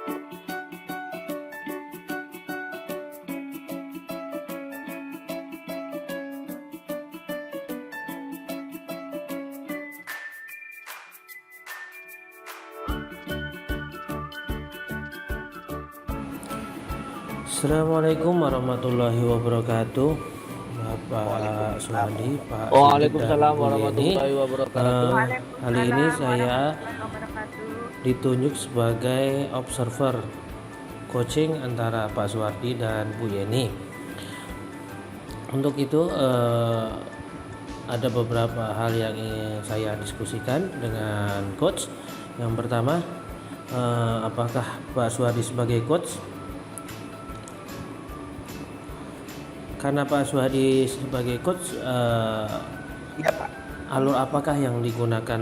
Assalamualaikum warahmatullahi wabarakatuh, Bapak Suhadi, Pak Sigit dan Waalaikumsalam Bu Yeni. warahmatullahi wabarakatuh. Kali ini Waalaikumsalam saya warahmatullahi wabarakatuh. ditunjuk sebagai observer coaching antara Pak Suwardi dan Bu Yeni. Untuk itu ada beberapa hal yang ingin saya diskusikan dengan coach. Yang pertama, apakah Pak Suwardi sebagai coach? Karena Pak Suhadi sebagai coach, Iya Pak. alur apakah yang digunakan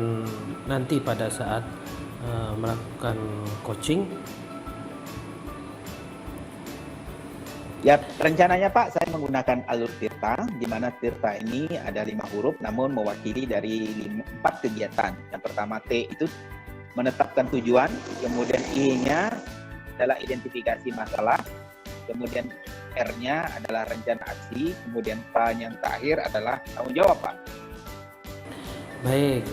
nanti pada saat melakukan coaching? Ya, rencananya Pak, saya menggunakan alur tirta, di mana tirta ini ada 5 huruf, namun mewakili dari 4 kegiatan. Yang pertama T itu menetapkan tujuan, kemudian I-nya adalah identifikasi masalah, kemudian R-nya adalah rencana aksi, kemudian P yang terakhir adalah tanggung jawab Pak. Baik,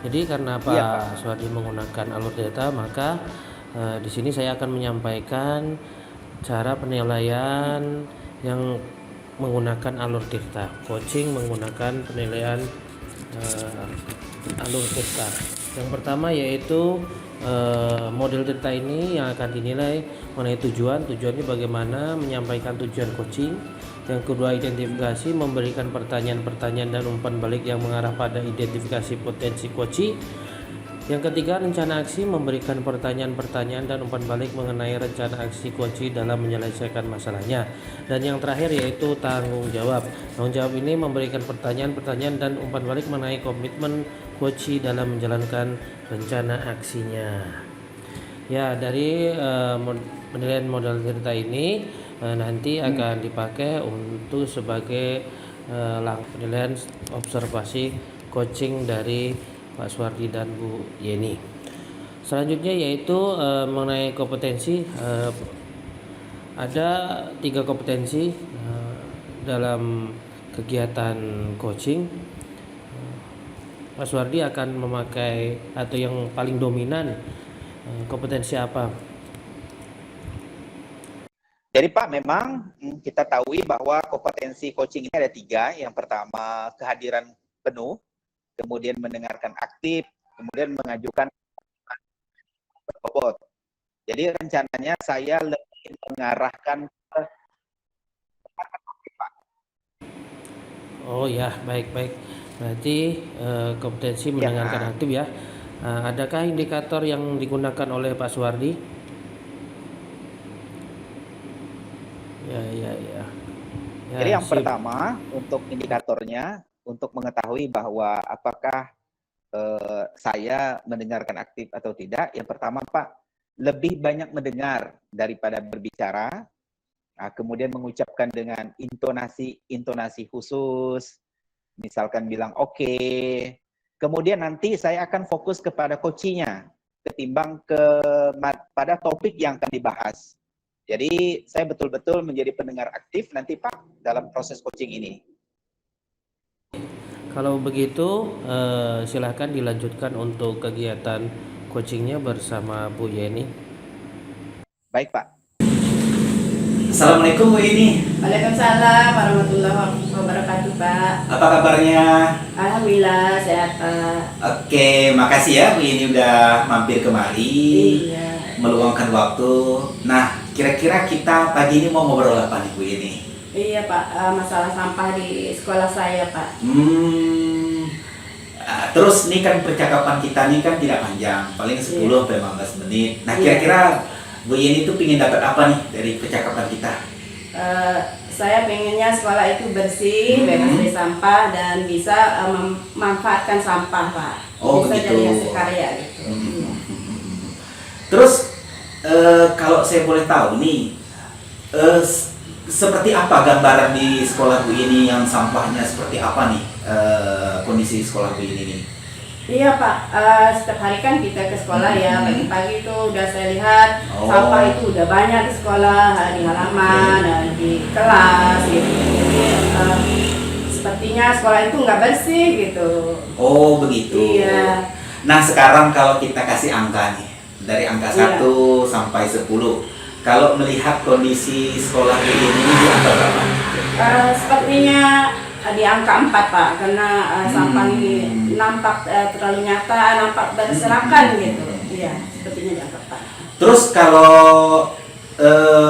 jadi karena Pak Iya, Pak. Suhadi menggunakan alur data, maka di sini saya akan menyampaikan cara penilaian yang menggunakan alur tirta. Coaching menggunakan penilaian alur tirta. Yang pertama yaitu model tirta ini yang akan dinilai mengenai tujuannya bagaimana menyampaikan tujuan coaching. Yang kedua, identifikasi, memberikan pertanyaan-pertanyaan dan umpan balik yang mengarah pada identifikasi potensi coaching. Yang ketiga, rencana aksi, memberikan pertanyaan-pertanyaan dan umpan balik mengenai rencana aksi coaching dalam menyelesaikan masalahnya. Dan yang terakhir yaitu tanggung jawab. Tanggung jawab ini memberikan pertanyaan-pertanyaan dan umpan balik mengenai komitmen coaching dalam menjalankan rencana aksinya. Ya, dari penilaian model cerita ini nanti akan dipakai untuk sebagai penilaian observasi coaching dari Pak Suwardi dan Bu Yeni. Selanjutnya yaitu mengenai kompetensi, ada 3 kompetensi dalam kegiatan coaching. Pak Suwardi akan memakai atau yang paling dominan kompetensi apa? Jadi Pak, memang kita tahu bahwa kompetensi coaching ini ada 3. Yang pertama, kehadiran penuh, kemudian mendengarkan aktif, kemudian mengajukan bobot. Jadi rencananya saya lebih mengarahkan ke Pak. Oh ya, baik. Berarti kompetensi mendengarkan aktif ya. Adakah indikator yang digunakan oleh Pak Suwardi? Ya. Jadi yang pertama, untuk indikatornya, untuk mengetahui bahwa apakah saya mendengarkan aktif atau tidak, yang pertama Pak, lebih banyak mendengar daripada berbicara. Nah, kemudian mengucapkan dengan intonasi khusus, misalkan bilang oke. Kemudian nanti saya akan fokus kepada coachingnya, ketimbang pada topik yang akan dibahas. Jadi saya betul-betul menjadi pendengar aktif nanti Pak dalam proses coaching ini. Kalau begitu silahkan dilanjutkan untuk kegiatan coachingnya bersama Bu Yeni. Baik Pak. Assalamualaikum Bu Yeni. Waalaikumsalam warahmatullahi wabarakatuh, Pak. Apa kabarnya? Alhamdulillah sehat, Pak. Oke, makasih ya Bu Yeni udah mampir kemari, Iya. meluangkan waktu. Nah, kira-kira kita pagi ini mau ngobrol apa nih Bu Yeni? Iya, Pak. Masalah sampah di sekolah saya, Pak. Terus nih kan percakapan kita nih kan tidak panjang, paling 10 sampai 15 menit. Nah, kira-kira Bu Yeni itu pengen dapat apa nih dari percakapan kita? Saya pengennya sekolah itu bersih, bebas dari sampah, dan bisa memanfaatkan sampah, Pak. Oh, bisa begitu. jadi hasil karya gitu. Terus kalau saya boleh tahu nih, seperti apa gambaran di sekolah Bu ini yang sampahnya seperti apa nih, kondisi sekolah Bu ini nih? Iya Pak, setiap hari kan kita ke sekolah ya, pagi-pagi itu udah saya lihat Oh. sampah itu udah banyak di sekolah, di halaman, di kelas gitu. Jadi sepertinya sekolah itu nggak bersih gitu. Oh begitu. Iya. Nah sekarang kalau kita kasih angka nih, dari angka Iya. 1 sampai 10, kalau melihat kondisi sekolah Bu Yeni ini di angka berapa? Sepertinya di angka 4 Pak, karena sampah ini nampak terlalu nyata, nampak berserakan gitu. Iya, sepertinya di angka 4. Terus kalau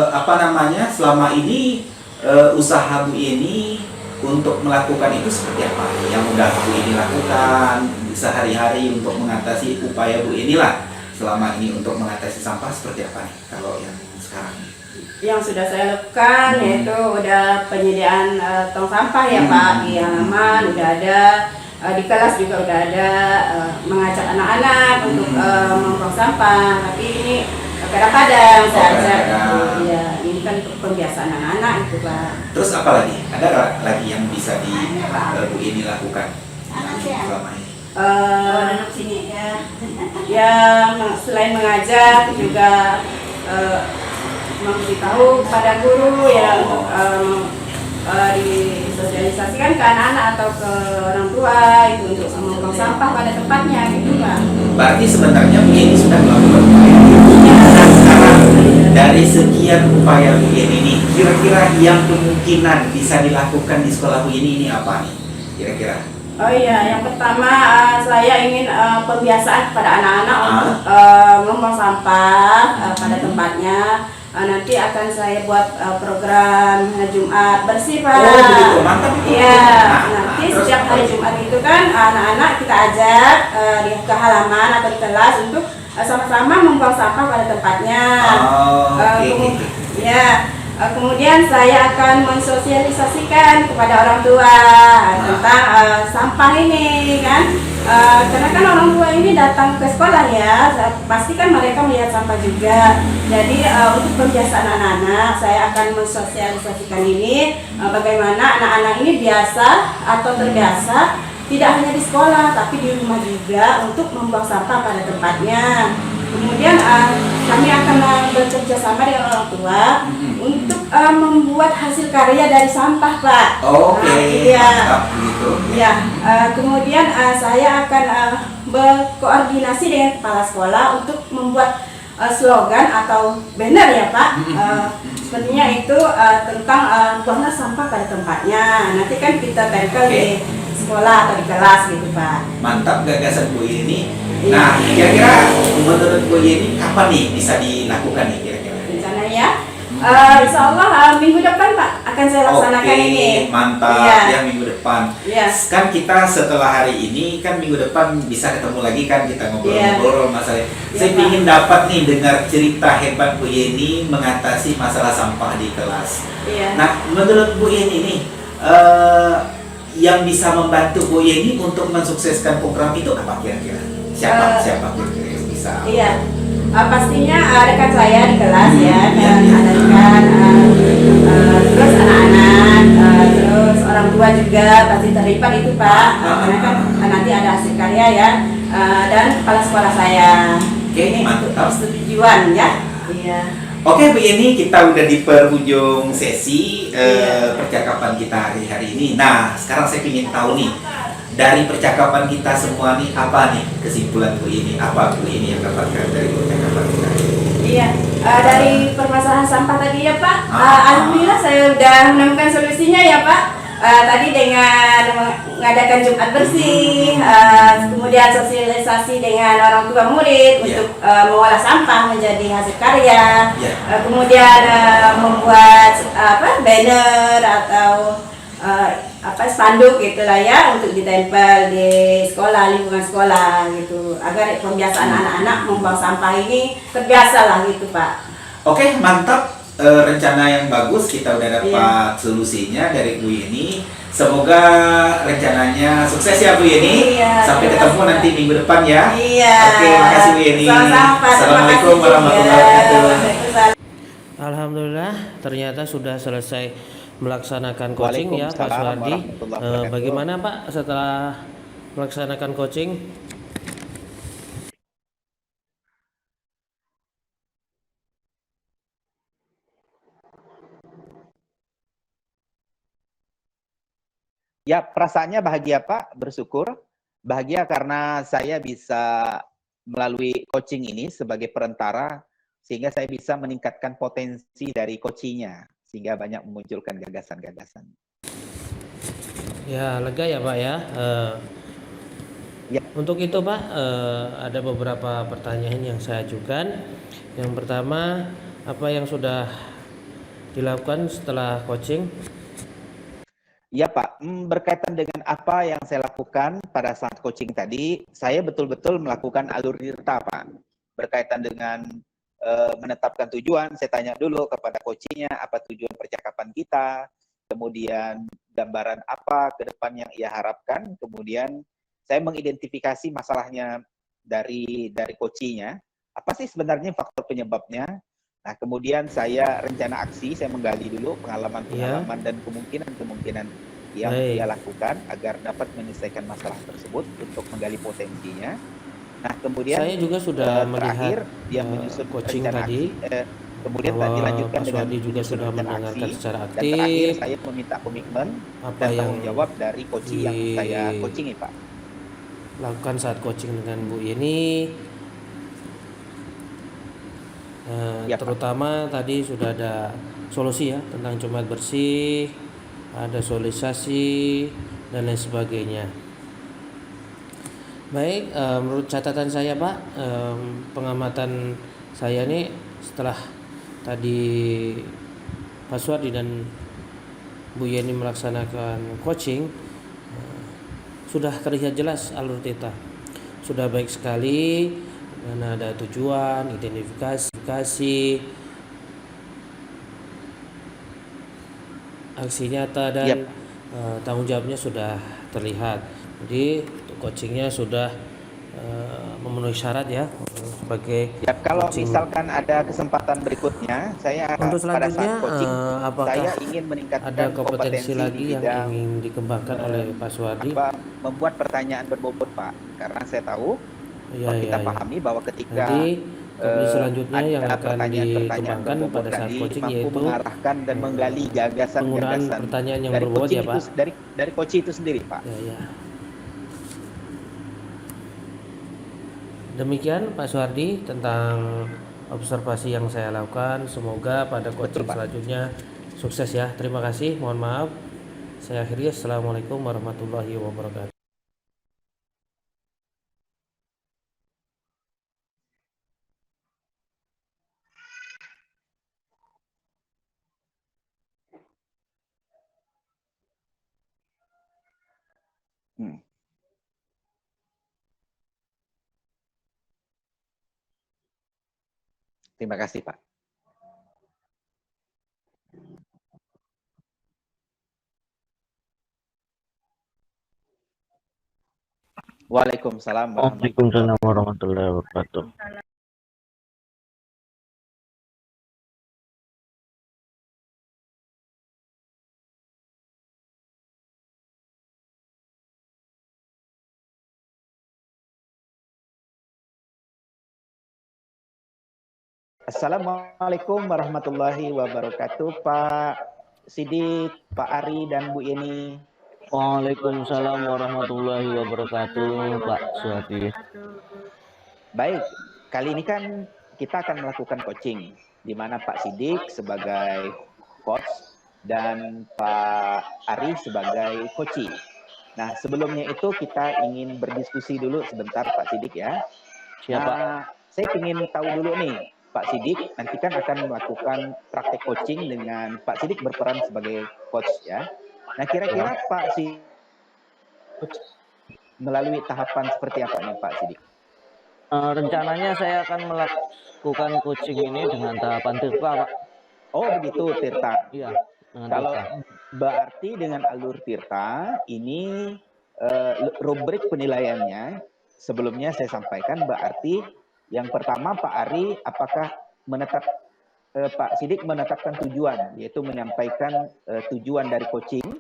apa namanya, selama ini usaha Bu Yeni untuk melakukan itu seperti apa? Yang udah Bu Yeni lakukan sehari-hari untuk mengatasi upaya Bu Yeni lah selama ini untuk mengatasi sampah seperti apa nih kalau yang sekarang? Yang sudah saya lakukan yaitu udah penyediaan tong sampah ya Pak, di halaman udah ada, di kelas juga udah ada, mengajak anak-anak untuk membuang sampah. Tapi ini kadang-kadang saya ajak, ya ini kan untuk pembiasaan anak-anak itu Pak. Terus apa lagi? Ada nggak lagi yang bisa Bu Yeni lakukan selama ini? Sini ya, selain mengajak juga memberitahu kepada guru ya untuk disosialisasikan ke anak-anak atau ke orang tua itu untuk membuang sampah pada tempatnya gitu Pak. Berarti sebenarnya Bu Yeni sudah melakukan upaya. Nah sekarang dari sekian upaya Bu Yeni ini, kira-kira yang kemungkinan bisa dilakukan di sekolah Bu Yeni ini apa nih? Kira-kira? Oh iya, yang pertama saya ingin pembiasaan pada anak-anak untuk membuang sampah pada tempatnya. Nanti akan saya buat program Jumat bersih Pak. Oh begitu, mantap itu. Iya, nanti setiap hari Jumat itu kan anak-anak kita ajak ke halaman atau di kelas untuk sama-sama membuang sampah pada tempatnya. Oh, oke. Ya. Kemudian saya akan mensosialisasikan kepada orang tua tentang sampah ini kan, karena kan orang tua ini datang ke sekolah ya, pasti kan mereka melihat sampah juga. Jadi untuk pembiasaan anak-anak saya akan mensosialisasikan ini bagaimana anak-anak ini biasa atau terbiasa tidak hanya di sekolah tapi di rumah juga untuk membuang sampah pada tempatnya. Kemudian kami akan bekerja sama dengan orang tua untuk membuat hasil karya dari sampah Pak. Oke, iya. mantap gitu. Ya, kemudian saya akan berkoordinasi dengan kepala sekolah untuk membuat slogan atau banner ya Pak. Sepertinya itu tentang buanglah sampah pada tempatnya. Nanti kan kita tempel di sekolah atau di kelas gitu Pak. Mantap gagasan Bu Yeni. Iya. Nah, kira-kira menurut Bu Yeni kapan nih bisa dilakukan nih kira-kira? Rencananya, insya Allah minggu depan Pak akan saya laksanakan ini. Mantap Iya. ya minggu depan. Iya. Kan kita setelah hari ini kan minggu depan bisa ketemu lagi kan kita ngobrol-ngobrol masalah. Saya Pak. ingin dapat nih dengar cerita hebat Bu Yeni mengatasi masalah sampah di kelas. Iya. Nah, menurut Bu Yeni nih yang bisa membantu Bu Yeni untuk mensukseskan program itu apa kira-kira? Siapa kira-kira yang bisa? Iya. Pastinya rekan saya di kelas ya, Iya, dan iya. ada rekan, terus anak-anak, terus orang tua juga pasti terlibat itu Pak, karena kan nanti ada hasil karya ya, dan kepala sekolah saya. Oke, Ini untuk mantap. persetujuan ya. Iya. Oke Bu Yeni, kita udah di penghujung sesi Iya. percakapan kita hari-hari ini. Nah, sekarang saya ingin tahu nih, dari percakapan kita semua nih, apa nih kesimpulan Bu Yeni? Apa Bu Yeni yang dapatkan dari percakapan kita? Iya, dari permasalahan sampah tadi ya Pak, alhamdulillah saya udah menemukan solusinya ya Pak. Tadi dengan mengadakan Jumat bersih, kemudian sosialisasi dengan orang tua murid untuk mengolah sampah menjadi hasil karya, kemudian membuat banner atau spanduk gitulah ya untuk ditempel di sekolah, lingkungan sekolah gitu, agar pembiasaan anak-anak membuang sampah ini terbiasa lah gitu Pak. Oke, mantap. Rencana yang bagus, kita udah dapat solusinya dari Bu Yeni. Semoga rencananya sukses ya Bu Yeni. Iya, Sampai ketemu nanti minggu depan ya. Iya. Oke, makasih Bu Yeni. Sama-sama, Pak. Assalamualaikum Terima kasih warahmatullahi juga. wabarakatuh. Waalaikumsalam. Alhamdulillah ternyata sudah selesai melaksanakan coaching ya Pak Waalaikumsalam Suhardi. warahmatullahi wabarakatuh. Bagaimana Pak setelah melaksanakan coaching? Ya, perasaannya bahagia Pak, bersyukur. Bahagia karena saya bisa melalui coaching ini sebagai perantara, sehingga saya bisa meningkatkan potensi dari coachingnya, sehingga banyak memunculkan gagasan-gagasan. Ya, lega ya Pak ya. Ya. Untuk itu Pak, ada beberapa pertanyaan yang saya ajukan. Yang pertama, apa yang sudah dilakukan setelah coaching? Ya Pak, berkaitan dengan apa yang saya lakukan pada saat coaching tadi, saya betul-betul melakukan alur tirta Pak. Berkaitan dengan menetapkan tujuan, saya tanya dulu kepada coachingnya apa tujuan percakapan kita, kemudian gambaran apa ke depan yang ia harapkan, kemudian saya mengidentifikasi masalahnya dari coachingnya, apa sih sebenarnya faktor penyebabnya. Nah, kemudian saya rencana aksi, saya menggali dulu pengalaman-pengalaman dan kemungkinan-kemungkinan yang ia lakukan agar dapat menyelesaikan masalah tersebut untuk menggali potensinya. Nah, kemudian saya juga sudah terakhir melihat dia menyusun coaching rencana tadi, aksi, kemudian dilanjutkan Pak dengan Suwardi juga menyusun sudah rencana mendengarkan aksi, secara dan terakhir aktif saya meminta komitmen apa dan yang tanggung jawab dari coaching yang saya coachingi Pak. lakukan saat coaching dengan Bu Yeni. Ya, terutama tadi sudah ada solusi ya tentang Jumat bersih, ada sosialisasi dan lain sebagainya. Baik, menurut catatan saya Pak, pengamatan saya nih setelah tadi Pak Suwardi dan Bu Yeni melaksanakan coaching, sudah terlihat jelas alur kita, sudah baik sekali. Dan ada tujuan, identifikasi, aksi nyata dan tanggung jawabnya sudah terlihat. Jadi coachingnya sudah memenuhi syarat ya sebagai kalau coaching. Misalkan ada kesempatan berikutnya, saya Untuk pada selanjutnya saat coaching apakah saya ingin meningkatkan ada kompetensi lagi di yang bidang ingin dikembangkan oleh Pak Suwardi? membuat pertanyaan berbobot Pak, karena saya tahu kita pahami bahwa ketika nanti selanjutnya yang akan pertanyaan-pertanyaan dikembangkan berbobot pada saat tadi coaching mampu yaitu mengarahkan dan menggali gagasan-gagasan penggunaan pertanyaan yang dari berbobot coaching ya Pak. dari coaching itu sendiri Pak. Ya. Demikian Pak Suwardi tentang observasi yang saya lakukan. Semoga pada coaching selanjutnya sukses ya. Terima kasih. Mohon maaf. Saya akhiri. Assalamualaikum warahmatullahi wabarakatuh. Terima kasih Pak. Waalaikumsalam warahmatullahi wabarakatuh. Assalamualaikum warahmatullahi wabarakatuh Pak Sidik, Pak Ari dan Bu Yeni. Waalaikumsalam warahmatullahi wabarakatuh Pak Suwardi. Baik, kali ini kan kita akan melakukan coaching, di mana Pak Sidik sebagai coach dan Pak Ari sebagai coachee. Nah, sebelumnya itu kita ingin berdiskusi dulu sebentar Pak Sidik ya. Siapa? Saya ingin tahu dulu nih, Pak Sidik nanti kan akan melakukan praktek coaching dengan Pak Sidik berperan sebagai coach ya. Nah, kira-kira Pak Sidik melalui tahapan seperti apa nih Pak Sidik? Rencananya saya akan melakukan coaching ini dengan tahapan tirta Pak. Oh begitu, tirta. Iya. Kalau berarti dengan alur tirta ini rubrik penilaiannya sebelumnya saya sampaikan berarti yang pertama Pak Ari apakah Pak Sidik menetapkan tujuan, yaitu menyampaikan tujuan dari coaching,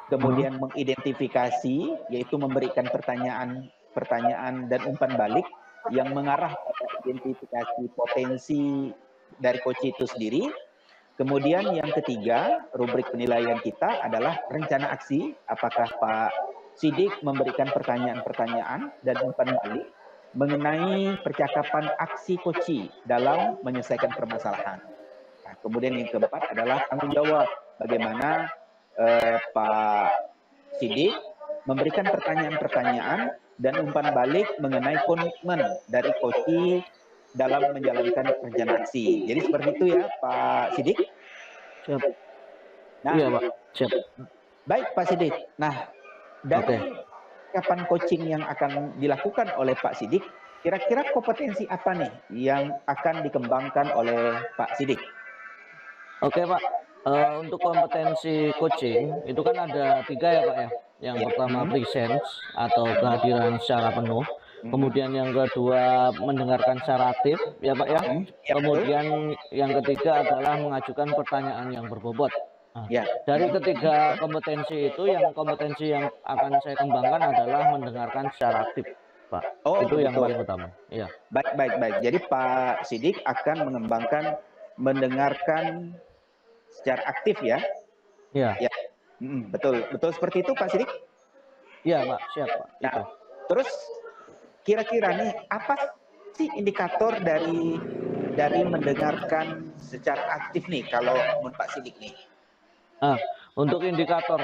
kemudian mengidentifikasi, yaitu memberikan pertanyaan dan umpan balik yang mengarah pada identifikasi potensi dari coaching itu sendiri, Kemudian yang ketiga, rubrik penilaian kita adalah rencana aksi. Apakah Pak Sidik memberikan pertanyaan-pertanyaan dan umpan balik mengenai percakapan aksi koci dalam menyelesaikan permasalahan. Nah, kemudian yang keempat adalah tanggung jawab. Bagaimana Pak Sidik memberikan pertanyaan-pertanyaan dan umpan balik mengenai komitmen dari koci dalam menjalankan rencana aksi. Jadi seperti itu ya Pak Sidik. Siap. Nah, Iya Pak, siap. baik Pak Sidik. Nah, dari kapan coaching yang akan dilakukan oleh Pak Sidik, kira-kira kompetensi apa nih yang akan dikembangkan oleh Pak Sidik? Oke Pak, untuk kompetensi coaching itu kan ada 3 ya Pak ya. Yang pertama presence atau kehadiran secara penuh. Kemudian yang kedua mendengarkan secara aktif ya Pak ya. Kemudian yang ketiga adalah mengajukan pertanyaan yang berbobot. Nah, dari ketiga kompetensi itu, yang kompetensi yang akan saya kembangkan adalah mendengarkan secara aktif Pak. Itu yang paling utama. Iya. Baik. Jadi Pak Sidik akan mengembangkan mendengarkan secara aktif ya. Iya. Ya. Betul seperti itu Pak Sidik. Iya Pak, siap Pak. Nah, terus kira-kira nih apa sih indikator dari mendengarkan secara aktif nih kalau menurut Pak Sidik nih? Untuk indikator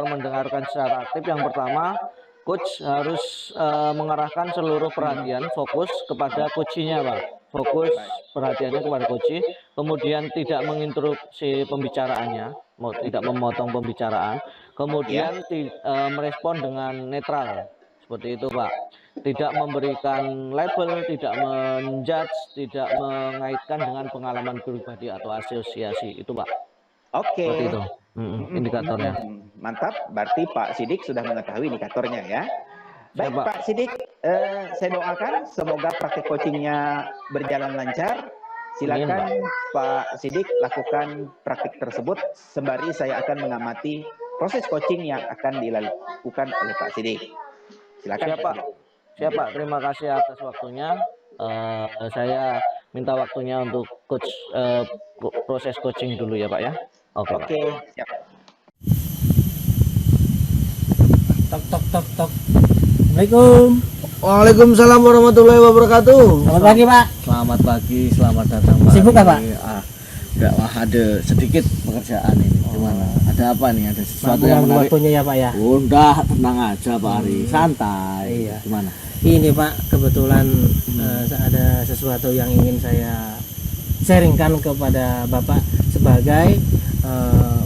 mendengarkan secara aktif, yang pertama coach harus mengarahkan seluruh perhatian fokus kepada coachinya Pak. Fokus perhatiannya kepada coach, kemudian tidak menginterupsi pembicaraannya, tidak memotong pembicaraan, kemudian merespon dengan netral. Seperti itu Pak. Tidak memberikan label, tidak menjudge, tidak mengaitkan dengan pengalaman pribadi atau asosiasi. Itu Pak. Oke. Seperti itu indikatornya. Mantap, berarti Pak Sidik sudah mengetahui indikatornya ya. Baik Pak Sidik, saya doakan semoga praktek coachingnya berjalan lancar. Silakan Pak Sidik lakukan praktik tersebut sembari saya akan mengamati proses coaching yang akan dilakukan oleh Pak Sidik. Silakan. Siap Pak, terima kasih atas waktunya. Saya minta waktunya untuk proses coaching dulu ya Pak ya. Oke. Siap. Tok. Assalamualaikum. Waalaikumsalam warahmatullahi wabarakatuh. Selamat pagi Pak. Selamat pagi, selamat datang Pak. Sibuk nggak Pak? Enggak, ada sedikit pekerjaan ini. Gimana? Ada apa nih? Ada sesuatu yang menarik? Waktunya ya Pak ya. Udah, tenang aja Pak Ari, santai. Iya. Gimana? Ini Pak, kebetulan ada sesuatu yang ingin saya sharingkan kepada Bapak sebagai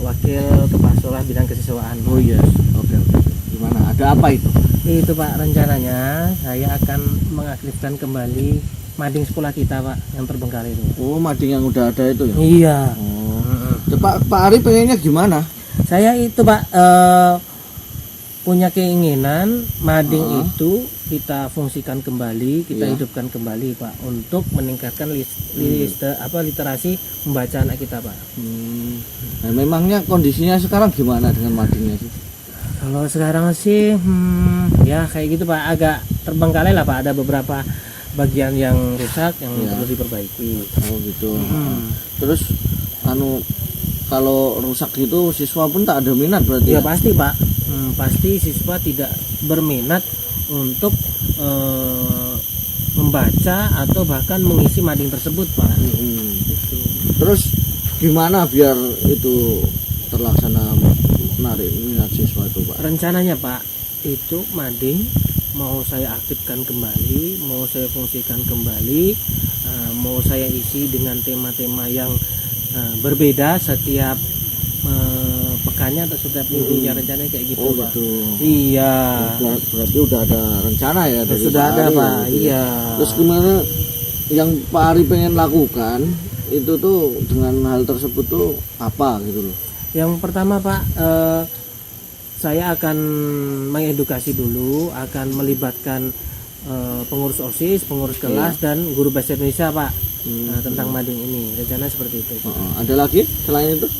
wakil kepala sekolah bidang kesiswaan. Oh yes, oke. Gimana? Ada apa itu? Itu Pak, rencananya saya akan mengaktifkan kembali mading sekolah kita Pak yang terbengkalai itu. Oh, mading yang udah ada itu ya? Iya. Oh. Pak Ari pengennya gimana? Saya itu Pak punya keinginan mading itu kita fungsikan kembali, kita hidupkan kembali Pak untuk meningkatkan literasi membaca anak kita Pak. Nah, memangnya kondisinya sekarang gimana dengan madingnya sih? Kalau sekarang sih ya kayak gitu Pak, agak terbengkalai lah Pak, ada beberapa bagian yang rusak yang perlu diperbaiki. Oh gitu. Terus kalau rusak gitu siswa pun tak ada minat berarti ya? Pasti Pak, pasti siswa tidak berminat untuk membaca atau bahkan mengisi mading tersebut Pak. Gitu. Terus gimana biar itu terlaksana menarik minat siswa itu Pak? Rencananya Pak, itu mading mau saya aktifkan kembali, mau saya fungsikan kembali, mau saya isi dengan tema-tema yang berbeda setiap pekannya atau setiap minggunya, rencananya kayak gitu Pak. Gitu. Iya. Berarti udah ada rencana ya dari sudah Pak ada Ari, Pak. gitu. Iya. Terus gimana yang Pak Ari pengen lakukan itu tuh dengan hal tersebut tuh apa gitu loh? Yang pertama Pak, saya akan mengedukasi dulu, akan melibatkan pengurus OSIS, pengurus kelas dan guru bahasa Indonesia Pak tentang mading ini. Rencana seperti itu. Ada lagi selain itu?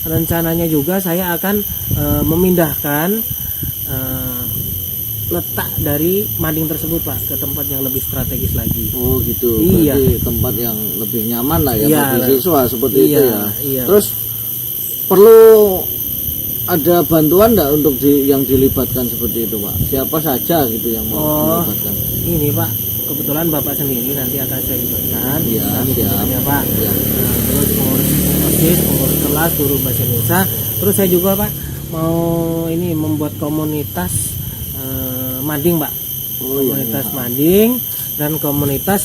Rencananya juga saya akan memindahkan letak dari mading tersebut Pak ke tempat yang lebih strategis lagi. Oh gitu. Iya. Berarti tempat yang lebih nyaman lah ya Iya. bagi siswa seperti itu Iya, ya. iya. Terus perlu ada bantuan enggak untuk yang dilibatkan seperti itu Pak? Siapa saja gitu yang mau dilibatkan? Ini Pak, kebetulan Bapak sendiri nanti akan saya libatkan. Iya, siap. Ya Pak. Iya. Terus pengurus OSIS, pengurus kelas, guru bahasa Indonesia. Terus saya juga Pak mau ini membuat komunitas mading Pak. Oh, iya, Komunitas iya. mading dan komunitas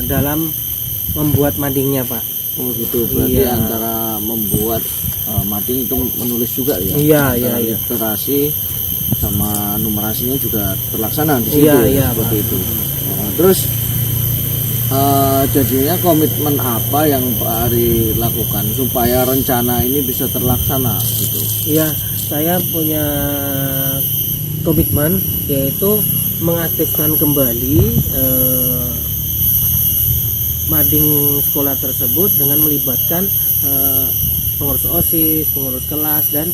dalam membuat madingnya Pak. Oh gitu. Berarti Iya. antara membuat mading itu menulis juga ya. Iya, Antara iya, iya. literasi sama numerasinya juga terlaksana di situ. Iya, ya, iya, seperti Pak. itu. Terus jadinya komitmen apa yang Pak Ari lakukan supaya rencana ini bisa terlaksana gitu? Iya, saya punya komitmen yaitu mengaktifkan kembali mading sekolah tersebut dengan melibatkan pengurus OSIS, pengurus kelas dan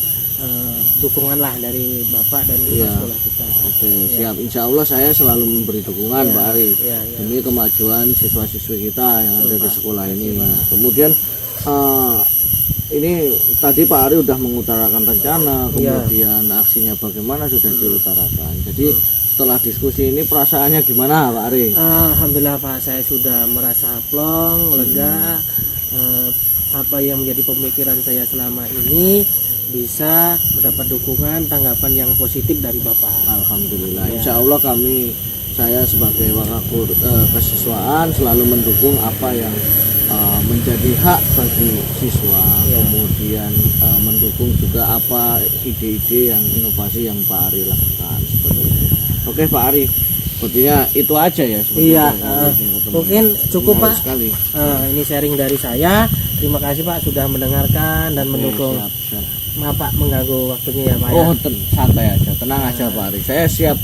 dukungan lah dari Bapak dan Iya. sekolah kita. Oke, siap. Insya Allah saya selalu memberi dukungan Iya, Pak Ari iya, iya. demi kemajuan siswa-siswi kita yang ada di Pak. sekolah ini. Terima kasih, Pak. Kemudian ini tadi Pak Ari udah mengutarakan rencana, Iya. kemudian aksinya bagaimana sudah diutarakan. Jadi setelah diskusi ini perasaannya gimana Pak Ari? Alhamdulillah Pak, saya sudah merasa plong, lega. Apa yang menjadi pemikiran saya selama ini bisa mendapat dukungan, tanggapan yang positif dari Bapak. Alhamdulillah. Ya. Insya Allah saya sebagai wakakur kesiswaan selalu mendukung apa yang menjadi hak bagi siswa, Ya. kemudian mendukung juga apa ide-ide yang inovasi yang Pak Ari lakukan seperti itu. Oke Pak Ari, sepertinya itu aja ya. Iya, kali ini pertemuan. mungkin cukup Menarik Pak. sekali. Ini sharing dari saya. Terima kasih Pak sudah mendengarkan dan mendukung. Siap, siap. Maaf Pak mengganggu waktunya ya Pak. Ya. Oh santai aja, tenang aja Pak Ari. Saya siap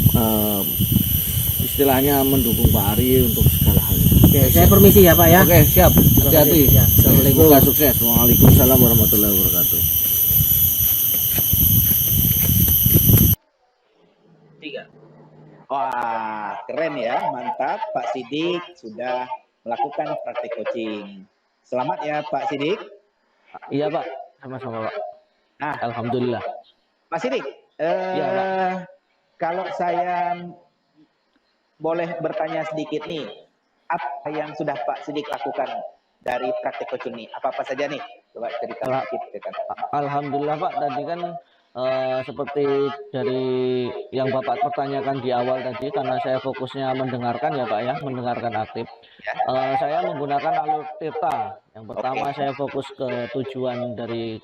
istilahnya mendukung Pak Ari untuk segala hal. Oke, saya permisi ya Pak ya. Oke siap, Terima hati-hati. kasih. Ya, Assalamualaikum. Semoga sukses. Waalaikumsalam warahmatullahi wabarakatuh. Wah, keren ya, mantap. Pak Sidik sudah melakukan praktik coaching. Selamat ya Pak Sidik. Iya Pak, sama-sama Pak. Nah, Alhamdulillah. Pak Sidik, Iya, Pak. kalau saya boleh bertanya sedikit nih, apa yang sudah Pak Sidik lakukan dari praktik coaching ini? Apa-apa saja nih? Coba cerita sedikit. Alhamdulillah Pak, tadi kan seperti dari yang Bapak pertanyakan di awal tadi, karena saya fokusnya mendengarkan ya Pak ya, mendengarkan aktif. Saya menggunakan alur Tirta. Yang pertama saya fokus ke tujuan dari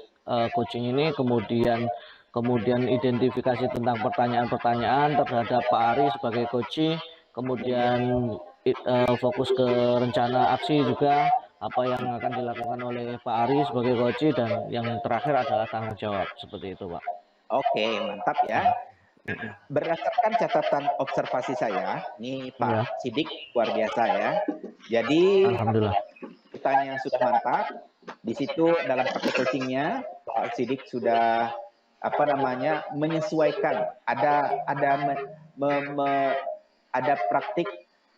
coaching ini, kemudian identifikasi tentang pertanyaan-pertanyaan terhadap Pak Ari sebagai coach, kemudian fokus ke rencana aksi juga, apa yang akan dilakukan oleh Pak Ari sebagai coach, dan yang terakhir adalah tanggung jawab, seperti itu Pak. Oke, mantap ya. Berdasarkan catatan observasi saya, ini Pak Iya. Sidik luar biasa ya. Jadi Alhamdulillah. pertanyaan sudah mantap. Di situ dalam praktik coachingnya Pak Sidik sudah menyesuaikan. Ada praktik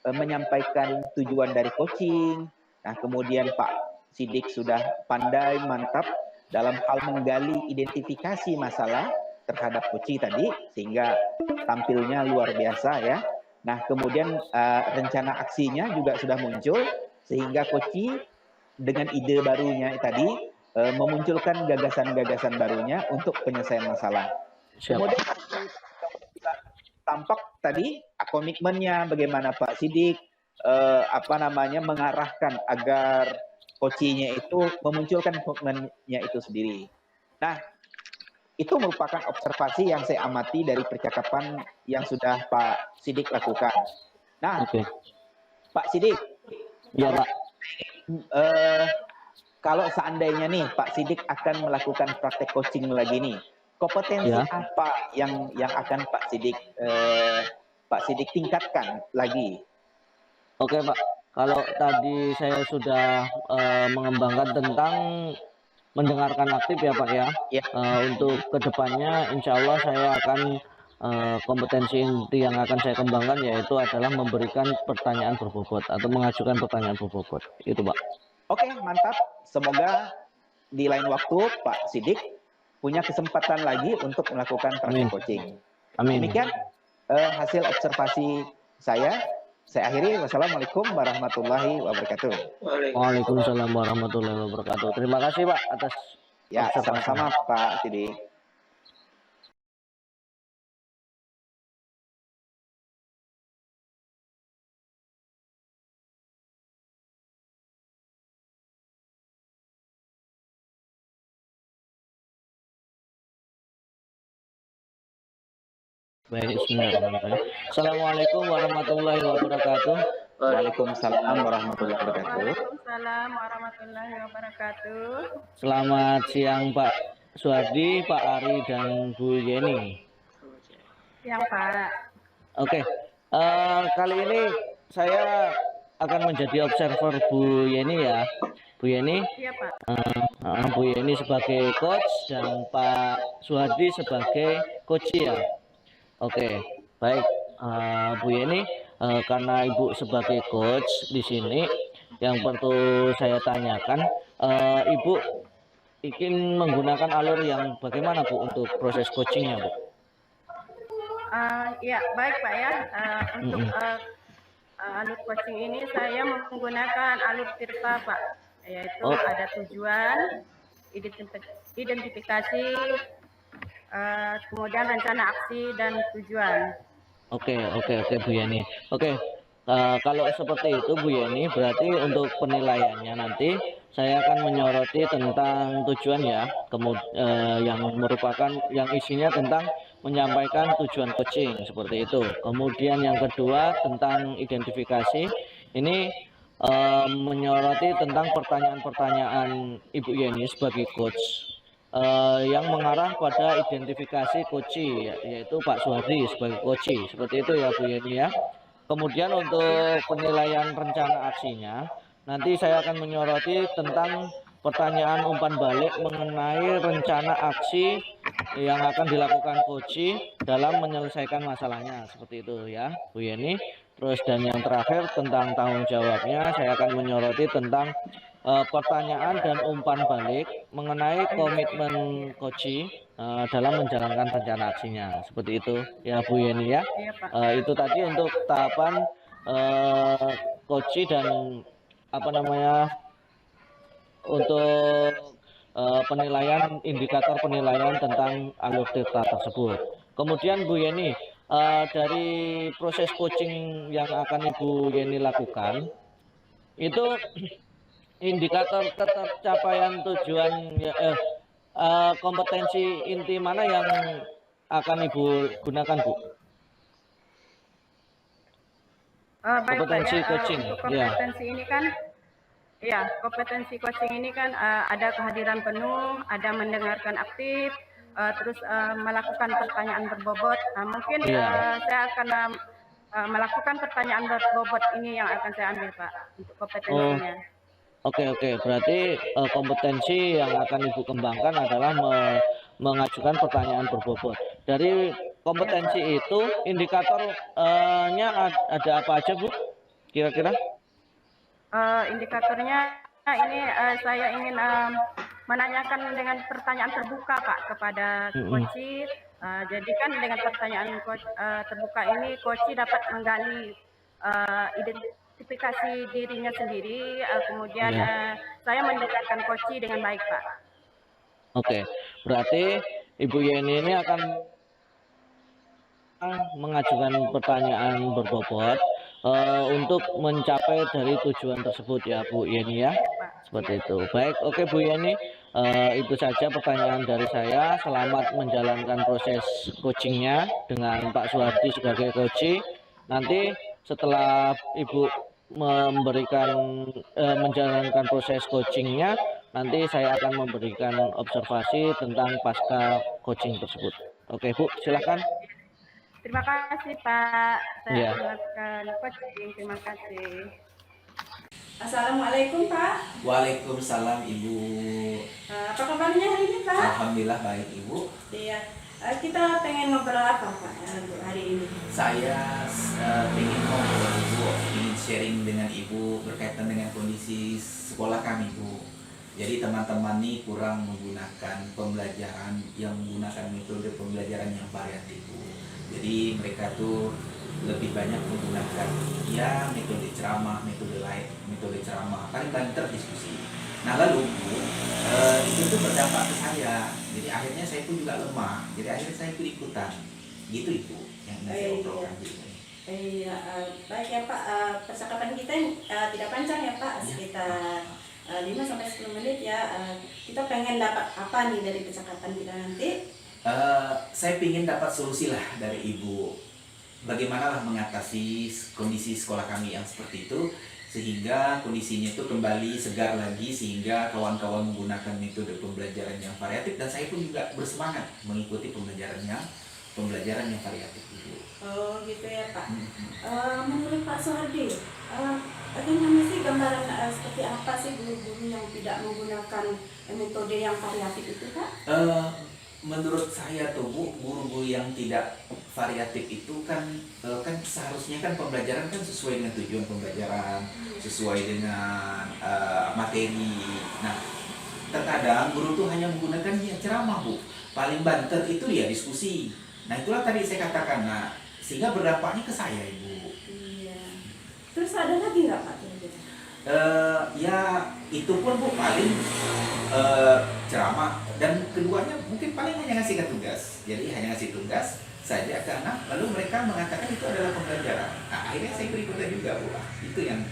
menyampaikan tujuan dari coaching. Nah, kemudian Pak Sidik sudah pandai, mantap dalam hal menggali identifikasi masalah terhadap coaching tadi, sehingga tampilnya luar biasa ya. Nah, kemudian rencana aksinya juga sudah muncul, sehingga coaching dengan ide barunya tadi memunculkan gagasan-gagasan barunya untuk penyelesaian masalah. Siap. Kemudian tampak tadi komitmennya bagaimana Pak Sidik mengarahkan agar coachingnya itu memunculkan komitmennya itu sendiri. Nah, itu merupakan observasi yang saya amati dari percakapan yang sudah Pak Sidik lakukan. Nah, Oke. Pak Sidik, Iya Pak. kalau seandainya nih Pak Sidik akan melakukan praktek coaching lagi nih, kompetensi Ya. apa yang akan Pak Sidik tingkatkan lagi? Oke Pak, kalau tadi saya sudah mengembangkan tentang mendengarkan aktif ya Pak ya. Ya. Untuk kedepannya insya Allah saya akan kompetensi inti yang akan saya kembangkan yaitu adalah memberikan pertanyaan berbobot atau mengajukan pertanyaan berbobot. Itu, Pak. Oke, mantap. Semoga di lain waktu Pak Sidik punya kesempatan lagi untuk melakukan praktik Amin. coaching. Amin. Demikian hasil observasi saya. Saya akhiri. Wassalamualaikum warahmatullahi wabarakatuh. Waalaikumsalam warahmatullahi wabarakatuh. Terima kasih, Pak, atas Ya, observasi. sama-sama Pak Sidik. Baik, bismillahirrahmanirrahim. Assalamualaikum warahmatullahi wabarakatuh. Waalaikumsalam warahmatullahi wabarakatuh. Waalaikumsalam warahmatullahi wabarakatuh. Selamat siang, Pak Suhardi, Pak Ari, dan Bu Yeni. Yang Pak. Oke, kali ini saya akan menjadi observer Bu Yeni ya. Bu Yeni, Iya Pak. Bu Yeni sebagai coach dan Pak Suhardi sebagai coach ya. Oke, baik, Bu Yeni, karena Ibu sebagai coach di sini, yang perlu saya tanyakan, Ibu ingin menggunakan alur yang bagaimana Bu untuk proses coachingnya, Bu? Ya baik Pak ya. Untuk alur coaching ini saya menggunakan alur Tirta Pak, yaitu ada tujuan, identifikasi, kemudian rencana aksi dan tujuan. Oke, Bu Yeni. Oke, kalau seperti itu Bu Yeni, berarti untuk penilaiannya nanti saya akan menyoroti tentang tujuan ya, yang merupakan yang isinya tentang menyampaikan tujuan coaching seperti itu. Kemudian yang kedua tentang identifikasi, ini menyoroti tentang pertanyaan-pertanyaan Ibu Yeni sebagai coach. Yang mengarah pada identifikasi coach, yaitu Pak Suhardi sebagai coach, seperti itu ya Bu Yeni ya. Kemudian untuk penilaian rencana aksinya, nanti saya akan menyoroti tentang pertanyaan umpan balik mengenai rencana aksi yang akan dilakukan coach dalam menyelesaikan masalahnya, seperti itu ya Bu Yeni. Terus dan yang terakhir tentang tanggung jawabnya, saya akan menyoroti tentang pertanyaan dan umpan balik mengenai komitmen coach dalam menjalankan rencana aksinya, seperti itu ya Bu Yeni ya. Itu tadi untuk tahapan coach dan apa namanya untuk penilaian, indikator penilaian tentang alur Tirta tersebut. Kemudian Bu Yeni, dari proses coaching yang akan Ibu Yeni lakukan itu indikator tercapaian tujuan kompetensi inti mana yang akan Ibu gunakan, Bu? Baik, kompetensi Pak, ya. coaching Untuk ya. kompetensi ini kan, ya kompetensi coaching ini kan ada kehadiran penuh, ada mendengarkan aktif, terus melakukan pertanyaan berbobot. Mungkin saya akan melakukan pertanyaan berbobot ini yang akan saya ambil Pak untuk kompetensinya. Oke, berarti kompetensi yang akan Ibu kembangkan adalah mengajukan pertanyaan berbobot. Dari kompetensi itu indikatornya ada apa aja Bu? Kira-kira? Indikatornya ini saya ingin menanyakan dengan pertanyaan terbuka Pak kepada coach. Jadi kan dengan pertanyaan terbuka ini coach dapat menggali identifikasi dirinya sendiri, kemudian saya mendengarkan coach dengan baik Pak. Oke, berarti Ibu Yeni ini akan mengajukan pertanyaan berbobot untuk mencapai dari tujuan tersebut ya Bu Yeni ya, seperti itu. Baik, oke Bu Yeni, itu saja pertanyaan dari saya. Selamat menjalankan proses coachingnya dengan Pak Suhardi sebagai coach. Nanti setelah Ibu menjalankan proses coachingnya, nanti saya akan memberikan observasi tentang pasca coaching tersebut. Oke Bu, silakan. Terima kasih Pak, saya melakukan coaching. Terima kasih. Assalamualaikum Pak. Waalaikumsalam Ibu. Apa kabarnya hari ini Pak? Alhamdulillah baik Ibu. Iya. Kita pengen ngobrol apa Pak untuk hari ini? Saya ingin ngobrol Ibu, ingin sharing dengan Ibu berkaitan dengan kondisi sekolah kami Bu. Jadi teman-teman nih kurang menggunakan pembelajaran yang menggunakan metode pembelajaran yang variatif Bu. Jadi mereka tuh lebih banyak menggunakan ya metode ceramah, metode lain, metode ceramah, paling banter diskusi. Nah lalu Bu, itu tuh berdampak ke saya. Jadi akhirnya saya pun juga lemah. Jadi akhirnya saya ikut ikutan. Gitu Ibu yang ingin saya obrolkan gitu. Iya, baik ya Pak. Percakapan kita tidak panjang ya Pak, sekitar 5-10 menit ya. Kita pengen dapat apa nih dari percakapan kita nanti? Saya ingin dapat solusi lah dari Ibu. Bagaimana lah mengatasi kondisi sekolah kami yang seperti itu sehingga kondisinya itu kembali segar lagi sehingga kawan-kawan menggunakan metode pembelajaran yang variatif dan saya pun juga bersemangat mengikuti pembelajaran yang variatif itu. Oh gitu ya Pak. Menurut Pak Sohardi, bagaimana sih gambaran seperti apa sih guru-guru yang tidak menggunakan metode yang variatif itu Pak? Menurut saya tuh Bu, guru-guru yang tidak variatif itu kan seharusnya kan pembelajaran kan sesuai dengan tujuan pembelajaran, sesuai dengan materi. Nah, terkadang guru tuh hanya menggunakan ya ceramah Bu, paling banter itu ya diskusi. Nah itulah tadi saya katakan, nah sehingga berdampaknya ke saya Ibu. Iya. Terus ada lagi nggak Pak kira-kira? Ya itu pun Bu paling ceramah dan keduanya mungkin paling hanya ngasihkan tugas. Jadi hanya ngasih tugas saja ke anak, lalu mereka mengatakan itu adalah pembelajaran. Nah akhirnya saya ikut-ikutan juga Bu. Itu yang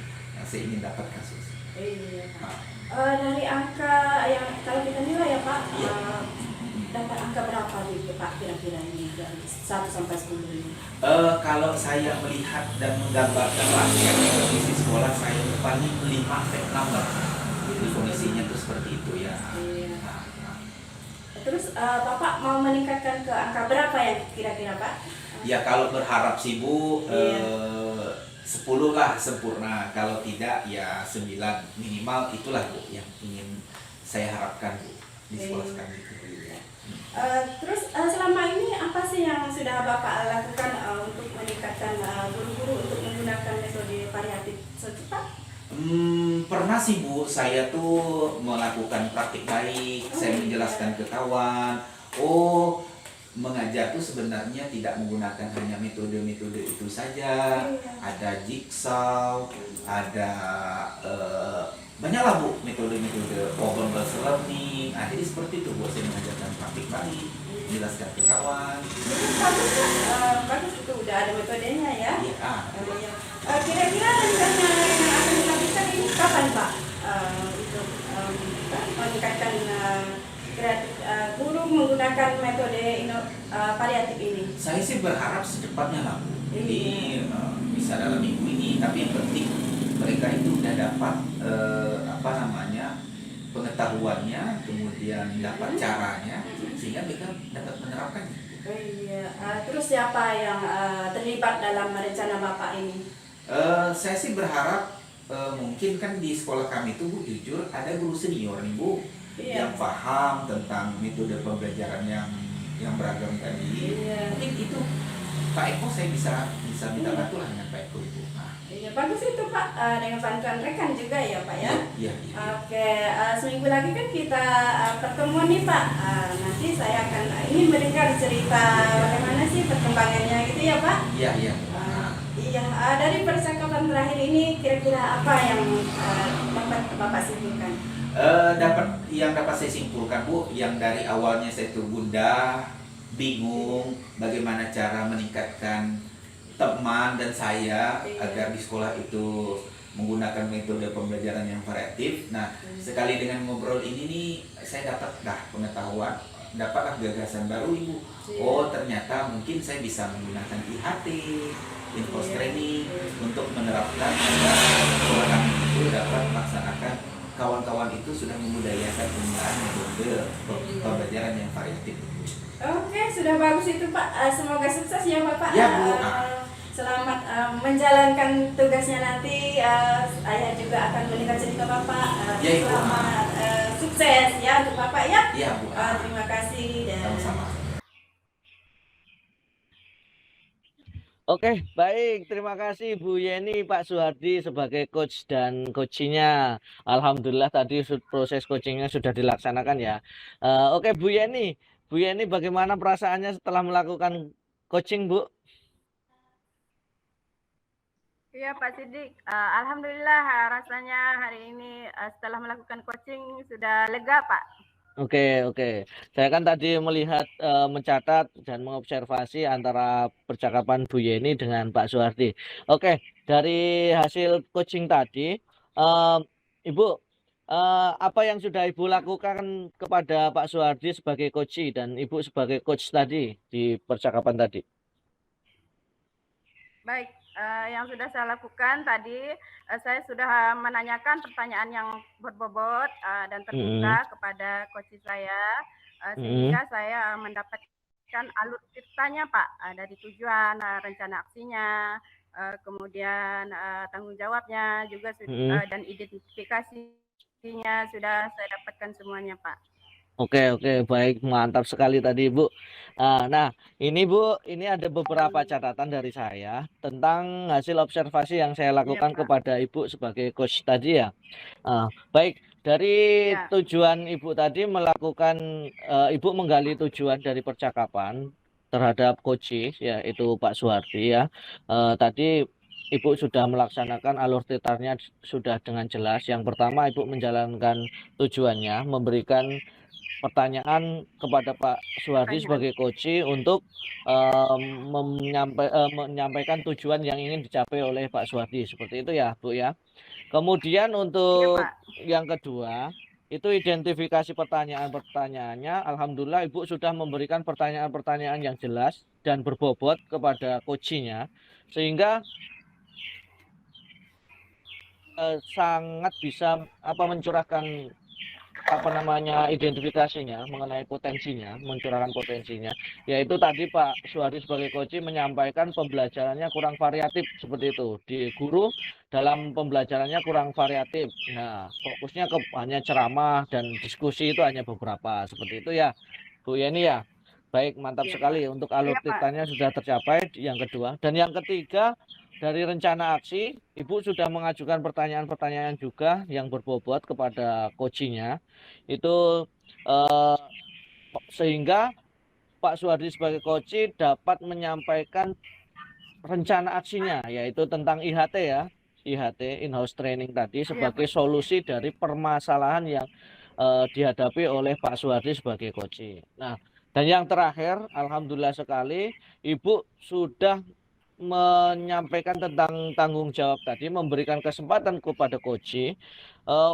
saya ingin dapatkan solusi. Iya Pak. Dari angka yang kalau kita nilai ya Pak, Iya. dapat angka berapa gitu Pak kira-kira ini dari 1 sampai 10 ini? Kalau saya melihat dan menggambarkan latihan kondisi sekolah saya paling 5-6 lah. Jadi kondisinya tuh seperti itu ya. Iya. Nah. Terus Bapak mau meningkatkan ke angka berapa ya kira-kira Pak? Ya kalau berharap sih Bu, Iya. 10 lah sempurna. Kalau tidak ya 9 minimal itulah Bu yang ingin saya harapkan Bu di sekolah Iya. kami itu. Terus selama ini apa sih yang sudah Bapak lakukan untuk meningkatkan guru-guru untuk menggunakan metode variatif secepat? Pernah sih Bu, saya tuh melakukan praktik baik, saya menjelaskan ke kawan, mengajar tuh sebenarnya tidak menggunakan hanya metode-metode itu saja, ada jigsaw, ada banyaklah Bu metode-metode problem based learning. Jadi seperti itu Bu, saya mengajarkan praktik baik, menjelaskan ke kawan. Bagus Pak, bagus itu udah ada metodenya ya. Iya. Kira-kira rencana yang akan dilakukan ini kapan Pak? Itu meningkatkan guru menggunakan metode variatif ini. Saya sih berharap secepatnya lah Bu. Jadi bisa dalam minggu ini, tapi yang penting mereka itu udah dapat pengetahuannya, kemudian dapat caranya, sehingga mereka dapat menerapkannya. Iya. Terus siapa yang terlibat dalam rencana Bapak ini? Saya sih berharap mungkin kan di sekolah kami itu Bu, jujur ada guru senior nih Bu, Iya. yang paham tentang metode pembelajaran yang beragam tadi. Iya. Mungkin itu Pak Eko saya bisa minta bantu lah dengan Pak Eko itu. Iya, bagus itu Pak, dengan bantuan rekan juga ya Pak ya. Iya. Oke, seminggu lagi kan kita pertemuan nih Pak. Nanti saya akan ingin mendengar cerita bagaimana sih perkembangannya gitu ya Pak. Iya. Iya, dari percakapan terakhir ini kira-kira apa yang dapat Bapak simpulkan? Dapat saya simpulkan Bu, yang dari awalnya saya tuh gundah, bingung bagaimana cara meningkatkan teman dan saya agar di sekolah itu menggunakan metode pembelajaran yang variatif. Nah, sekali dengan ngobrol ini nih saya dapatlah pengetahuan, dapatlah gagasan baru Ibu. Ternyata mungkin saya bisa menggunakan IHT, Infos Training untuk menerapkan agar sekolah kami itu dapat melaksanakan kawan-kawan itu sudah membudayakan penggunaan metode pembelajaran yang variatif. Oke, sudah bagus itu Pak. Semoga sukses ya Bapak. Ya Bu. Selamat menjalankan tugasnya nanti. Saya juga akan mendengar cerita Bapak. Ya, Ibu. Selamat sukses ya untuk Bapak ya. Iya Bu. Terima kasih dan Sama-sama. Oke, baik. Terima kasih Bu Yeni, Pak Suhardi sebagai coach dan coachingnya. Alhamdulillah tadi proses coachingnya sudah dilaksanakan ya. Oke, Bu Yeni. Bu Yeni bagaimana perasaannya setelah melakukan coaching, Bu? Iya Pak Sidik, alhamdulillah rasanya hari ini setelah melakukan coaching sudah lega Pak. Oke. Saya kan tadi melihat, mencatat dan mengobservasi antara percakapan Bu Yeni dengan Pak Suhardi. Oke, dari hasil coaching tadi, Ibu, apa yang sudah Ibu lakukan kepada Pak Suhardi sebagai coachee dan Ibu sebagai coach tadi di percakapan tadi? Baik, yang sudah saya lakukan tadi, saya sudah menanyakan pertanyaan yang berbobot dan terbuka kepada coach saya, sehingga saya mendapatkan alur ceritanya Pak, dari tujuan, rencana aksinya, kemudian tanggung jawabnya juga dan identifikasinya sudah saya dapatkan semuanya Pak. Oke, baik, mantap sekali tadi Bu. Nah, ini Bu, ini ada beberapa catatan dari saya tentang hasil observasi yang saya lakukan Pak. kepada Ibu sebagai coach tadi ya. Baik, dari Ya. tujuan Ibu tadi melakukan, Ibu menggali tujuan dari percakapan terhadap coach yaitu Pak Suhardi ya. Tadi Ibu sudah melaksanakan alur titarnya sudah dengan jelas. Yang pertama Ibu menjalankan tujuannya, memberikan pertanyaan kepada Pak Suhardi sebagai coach untuk menyampaikan tujuan yang ingin dicapai oleh Pak Suhardi. Seperti itu ya, Bu ya. Kemudian untuk yang kedua, itu identifikasi pertanyaan-pertanyaannya. Alhamdulillah Ibu sudah memberikan pertanyaan-pertanyaan yang jelas dan berbobot kepada coachnya, sehingga sangat bisa mencurahkan identifikasinya mengenai potensinya, mencurahkan potensinya, yaitu tadi Pak Suhardi sebagai coach menyampaikan pembelajarannya kurang variatif seperti itu. Di guru dalam pembelajarannya kurang variatif. Nah, fokusnya ke hanya ceramah dan diskusi itu hanya beberapa seperti itu ya, Bu Yeni ya. Baik, mantap sekali untuk alur titannya sudah tercapai yang kedua. Dan yang ketiga, dari rencana aksi, Ibu sudah mengajukan pertanyaan-pertanyaan juga yang berbobot kepada coachingnya. Itu sehingga Pak Suhardi sebagai coach dapat menyampaikan rencana aksinya, yaitu tentang IHT ya. IHT, in-house training tadi sebagai solusi dari permasalahan yang dihadapi oleh Pak Suhardi sebagai coach. Nah, dan yang terakhir, alhamdulillah sekali, Ibu sudah menyampaikan tentang tanggung jawab tadi, memberikan kesempatan kepada coach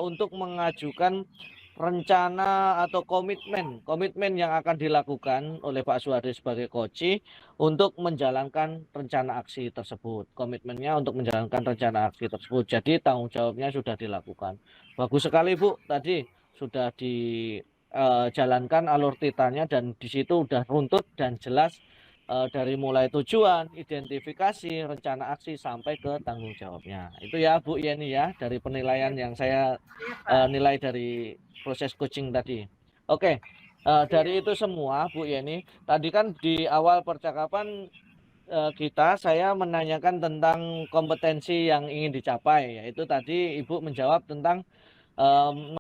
untuk mengajukan rencana atau komitmen yang akan dilakukan oleh Pak Suhardi sebagai coach untuk menjalankan rencana aksi tersebut. Komitmennya untuk menjalankan rencana aksi tersebut. Jadi tanggung jawabnya sudah dilakukan. Bagus sekali Bu, tadi sudah dijalankan alur titannya dan di situ sudah runtut dan jelas dari mulai tujuan, identifikasi, rencana aksi sampai ke tanggung jawabnya. Itu ya Bu Yeni ya, dari penilaian yang saya nilai dari proses coaching tadi. Oke, dari itu semua Bu Yeni, tadi kan di awal percakapan saya menanyakan tentang kompetensi yang ingin dicapai, yaitu tadi Ibu menjawab tentang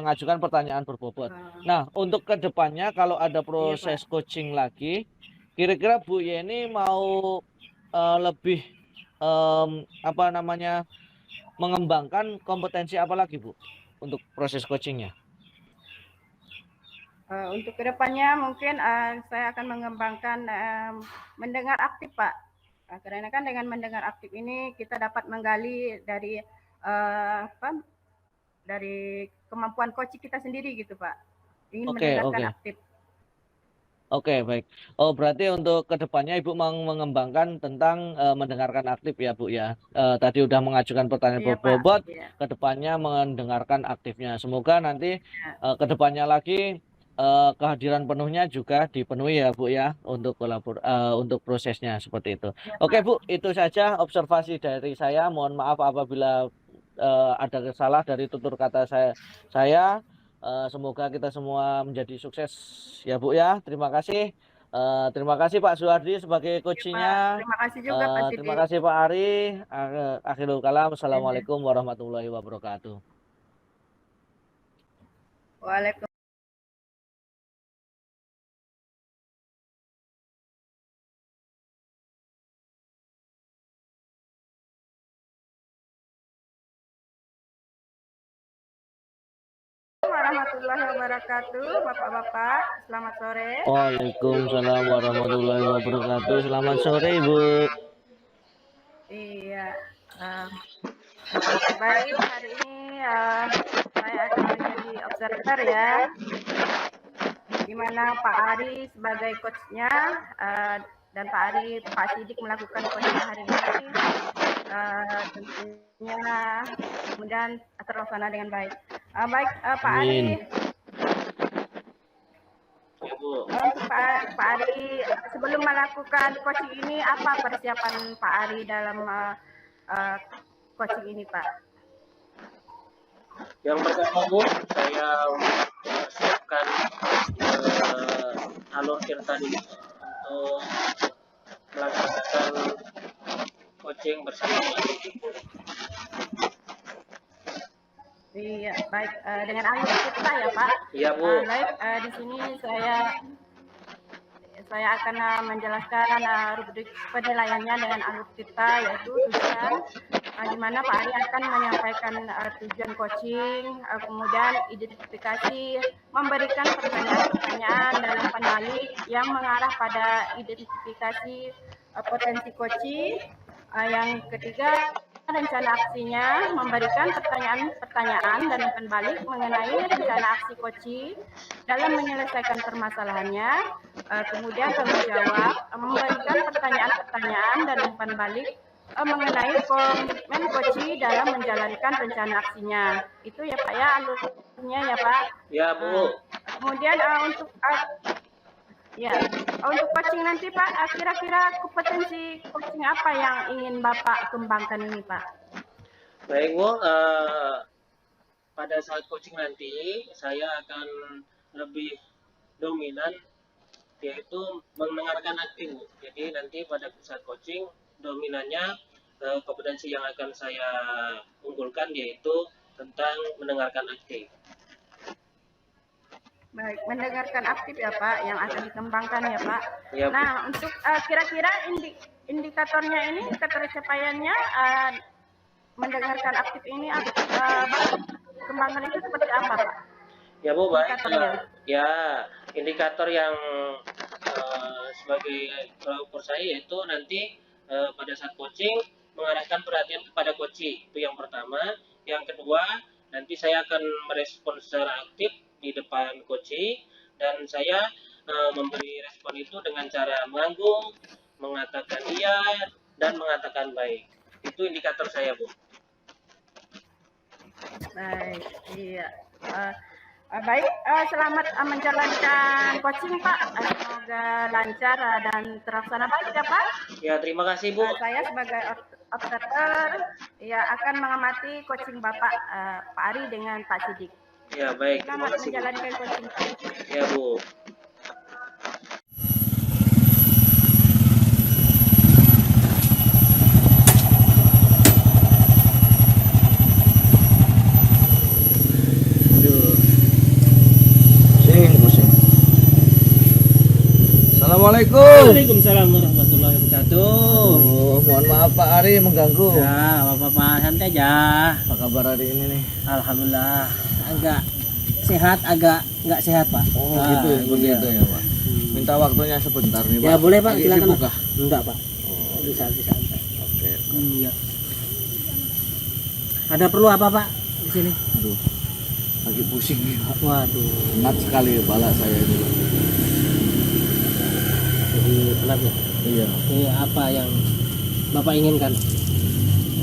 mengajukan pertanyaan berbobot. Nah, untuk kedepannya kalau ada proses coaching lagi, kira-kira Bu Yeni mau lebih mengembangkan kompetensi apa lagi Bu untuk proses coachingnya? Untuk kedepannya mungkin saya akan mengembangkan mendengar aktif Pak. Karena kan dengan mendengar aktif ini kita dapat menggali dari dari kemampuan coach kita sendiri gitu Pak. Ingin mendengarkan aktif. Oke, baik. Oh, berarti untuk kedepannya Ibu mau mengembangkan tentang mendengarkan aktif ya, Bu ya. Tadi udah mengajukan pertanyaan berbobot, kedepannya mendengarkan aktifnya. Semoga nanti kedepannya lagi kehadiran penuhnya juga dipenuhi ya, Bu ya, untuk untuk prosesnya seperti itu. Oke, Bu, itu saja observasi dari saya. Mohon maaf apabila ada salah dari tutur kata saya. Semoga kita semua menjadi sukses ya Bu ya. Terima kasih. Terima kasih Pak Suhardi sebagai coachingnya. Terima kasih juga Pak Sidi. Terima kasih Pak Ari. Akhirul kalam. Assalamualaikum warahmatullahi wabarakatuh. Waalaikumsalam. Warahmatullahi wabarakatuh, Bapak-bapak, selamat sore. Waalaikumsalam warahmatullahi wabarakatuh. Selamat sore Ibu. Iya, baik hari ini saya akan menjadi observer ya, di mana Pak Ari sebagai coachnya dan Pak Sidik melakukan coaching hari ini. Tentunya kemudian terlaksana dengan baik. Pak Ari. Untuk Pak Ari, sebelum melakukan coaching ini, apa persiapan Pak Ari dalam coaching ini, Pak? Yang pertama Bu, saya mempersiapkan alur tirta dulu untuk melaksanakan coaching bersama. Iya, baik. Dengan alur tirta ya, Pak? Iya, Bu. Baik, di sini saya akan menjelaskan rubrik penilaiannya dengan alur tirta, yaitu tujuan, di mana Pak Ari akan menyampaikan tujuan coaching, kemudian identifikasi, memberikan pertanyaan-pertanyaan dan umpan balik yang mengarah pada identifikasi potensi coaching. Yang ketiga, rencana aksinya, memberikan pertanyaan dan umpan balik mengenai rencana aksi coaching dalam menyelesaikan permasalahannya. Kemudian tanggung jawab, memberikan pertanyaan-pertanyaan dan umpan balik mengenai komitmen coaching dalam menjalankan rencana aksinya. Itu ya Pak ya, alurnya ya Pak. Ya Bu. Kemudian untuk coaching nanti Pak, kira-kira kompetensi coaching apa yang ingin Bapak kembangkan ini Pak? Baik Bu, pada saat coaching nanti saya akan lebih dominan, yaitu mendengarkan aktif Bu. Jadi nanti pada saat coaching dominannya kompetensi yang akan saya unggulkan yaitu tentang mendengarkan aktif. Baik, mendengarkan aktif ya Pak, yang akan dikembangkan ya Pak. Ya, Bu. Nah, untuk kira-kira indikatornya ini, ketercapaiannya mendengarkan aktif ini, kembangkan itu seperti apa Pak? Ya Bu, baik. Indikatornya. Indikator yang sebagai tolak ukur saya yaitu nanti pada saat coaching mengarahkan perhatian kepada coaching, itu yang pertama. Yang kedua, nanti saya akan merespon secara aktif di depan coaching dan saya memberi respon itu dengan cara mengangguk, mengatakan iya dan mengatakan baik. Itu indikator saya Bu. Baik, iya. Baik, selamat menjalankan coaching Pak. Semoga lancar dan terlaksana baik ya Pak. Ya, terima kasih Bu. Saya sebagai observer ya akan mengamati coaching Bapak Pak Ari dengan Pak Sidik. Ya, baik. Terima Selamat kasih Bu. menjalankan coaching Pak. Ya Bu. Assalamualaikum. Waalaikumsalam warahmatullahi wabarakatuh. Mohon maaf Pak Ari mengganggu. Ya, Bapak santai aja. Apa kabar hari ini nih? Alhamdulillah, agak sehat, agak nggak sehat Pak. Oh gitu ya, begitu ya Pak. Minta waktunya sebentar nih Pak. Ya boleh Pak, Lagi silakan. sibuk kah? Enggak Pak, Oh, bisa. oke. Iya. Ada perlu apa Pak di sini? Aduh, lagi pusing nih Pak. Waduh, Penat sekali kepala saya ini Pak. jadi penat ya. Iya. Ini apa yang Bapak inginkan?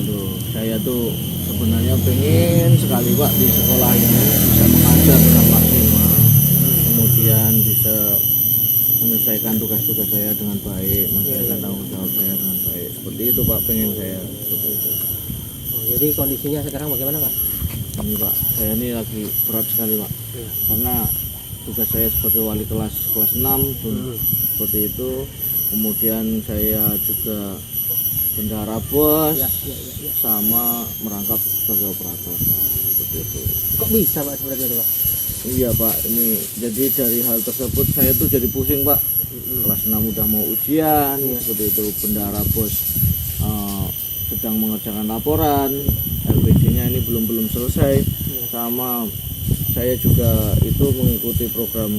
Aduh, saya tuh sebenarnya pengen sekali Pak di sekolah ini bisa mengajar dengan maksimal. Kemudian bisa menyelesaikan tugas-tugas saya dengan baik, menyelesaikan tanggung jawab saya dengan baik. Seperti itu Pak, pengen saya seperti itu. Oh, jadi kondisinya sekarang bagaimana Pak? Ini Pak, saya ini lagi berat sekali Pak. Iya. Karena tugas saya sebagai wali kelas 6 seperti itu. Kemudian saya juga bendahara bos sama merangkap sebagai operator seperti itu. Kok bisa Pak seperti itu Pak? Iya Pak, ini jadi dari hal tersebut saya tuh jadi pusing Pak. Kelas 6 udah mau ujian seperti itu, bendahara bos sedang mengerjakan laporan, LPD-nya ini belum selesai, sama saya juga itu mengikuti program